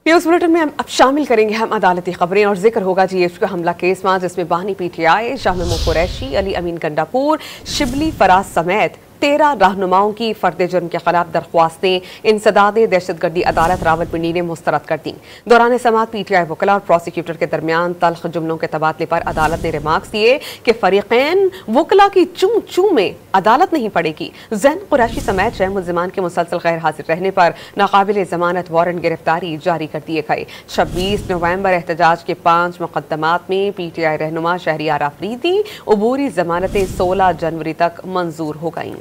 News bulletin में अब शामिल करेंगे हम अदालती खबरें और जिक्र होगा जीएसटी का हमला केस में, जिसमें बानी पीटीआई शाह महमूद कुरैशी, अली अमीन गंडापुर, शिबली फराज समेत 13 रहनुमाओं की फर्द जुर्म के खिलाफ दरख्वास्तें इंसदाद दहशतगर्दी अदालत रावलपिंडी ने मुस्तरद कर दी। दौरान समाअत पीटीआई वकला और प्रोसिक्यूटर के दरमियान तल्ख जुमलों के तबादले पर अदालत ने रिमार्क्स दिए कि फरीकैन वकला की चूं चूं में अदालत नहीं पड़ेगी। जैन कुरैशी समेत 6 मुल्जिमान के मुसलसल गैर हाजिर रहने पर नाकाबिल जमानत वारंट गिरफ्तारी जारी कर दिए गए। 26 नवंबर एहतजाज के 5 मुकदमात में पीटीआई रहनुमा शहरियार आफरीदी अबूरी जमानतें 16 जनवरी तक मंजूर हो गईं।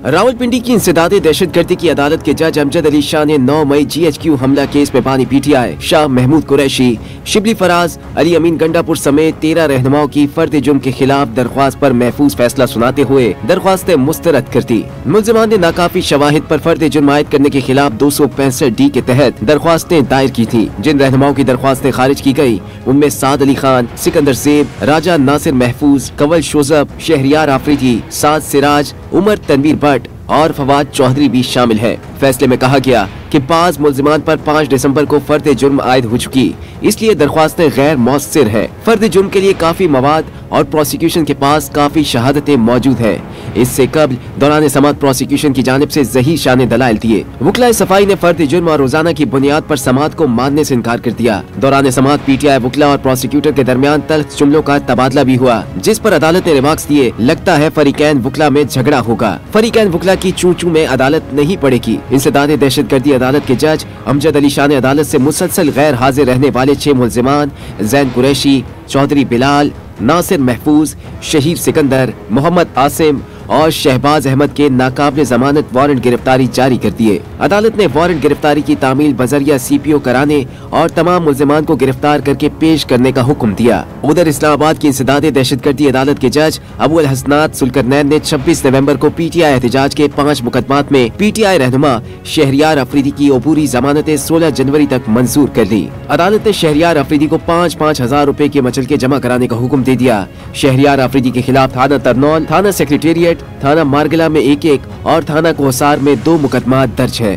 रावलपिंडी की इंसदाद दहशतगर्दी की अदालत के जज अमजद अली शाह ने 9 मई GHQ हमला केस में बानी पीटीआई शाह महमूद कुरैशी, शिबली फराज, अली अमीन गंडापुर समेत 13 रहनुमाओं की फर्द जुर्म के खिलाफ दरख्वास्त पर महफूज फैसला सुनाते हुए दरख्वास्तें मुस्तरद कर दी। मुल्जिमान ने नाकाफी शवाहिद पर फर्द जुर्म आयद करने के खिलाफ 265D के तहत दरख्वास्तें दायर की थी। जिन रहनुमाओं की दरख्वास्तें खारिज की गयी उनमें साद अली खान, सिकंदर सेब, राजा नासिर महफूज, कंवल शोजब, शहरियार आफरीदी, साद सिराज, उमर तनवीर भट्ट और फवाद चौधरी भी शामिल है। फैसले में कहा गया कि 5 मुल्जिमान पर 5 दिसंबर को फर्द जुर्म आयद हो चुकी, इसलिए दरख्वास्तें गैर मौसर है। फर्द जुर्म के लिए काफी मवाद और प्रोसिक्यूशन के पास काफी शहादतें मौजूद है। इससे कबल दौरान समाअत प्रोसिक्यूशन की जानिब से ज़ही शान दलाइल दिए। वकला सफाई ने फर्द जुर्म और रोजाना की बुनियाद पर समाअत को मानने से इनकार कर दिया। दौरान समाअत पीटीआई वकला और प्रोसिक्यूटर के दरमियान तल्ख जुमलों का तबादला भी हुआ, जिस पर अदालत ने रिमार्क्स दिए, लगता है फरीकैन वकला में झगड़ा होगा। फरीकैन वकला की चूं चूं में अदालत नहीं पड़ेगी। इंसदाद दहशतगर्दी अदालत के जज अमजद अली शाह ने अदालत से मुसलसल गैर हाजिर रहने वाले 6 मुल्जिमान जैन कुरैशी, चौधरी बिलाल, नासिर महफूज, शहीद सिकंदर, मोहम्मद आसिम और शहबाज अहमद के नाकाबिल जमानत वारंट गिरफ्तारी जारी कर दिए। अदालत ने वारंट गिरफ्तारी की तामील बजरिया CPO कराने और तमाम मुल्जिमान को गिरफ्तार करके पेश करने का हुक्म दिया। उधर इस्लामाबाद की इंसदाद दहशतगर्दी अदालत के जज अबू अल हसनात सुलकरनैन ने 26 नवंबर को पीटीआई एहतजाज के 5 मुकदमात में पीटीआई रहनुमा शहरियार अफरीदी की अबूरी जमानतें 16 जनवरी तक मंजूर कर ली। अदालत ने शहरियार अफरीदी को 5-5 हजार रुपए के मचलके जमा कराने का हुक्म दे दिया। शहरियार अफरीदी के खिलाफ थाना तरनौल, थाना सेक्रेटेरिएट, थाना मारगला में 1-1 और थाना कोहसार में 2 मुकदमा दर्ज है।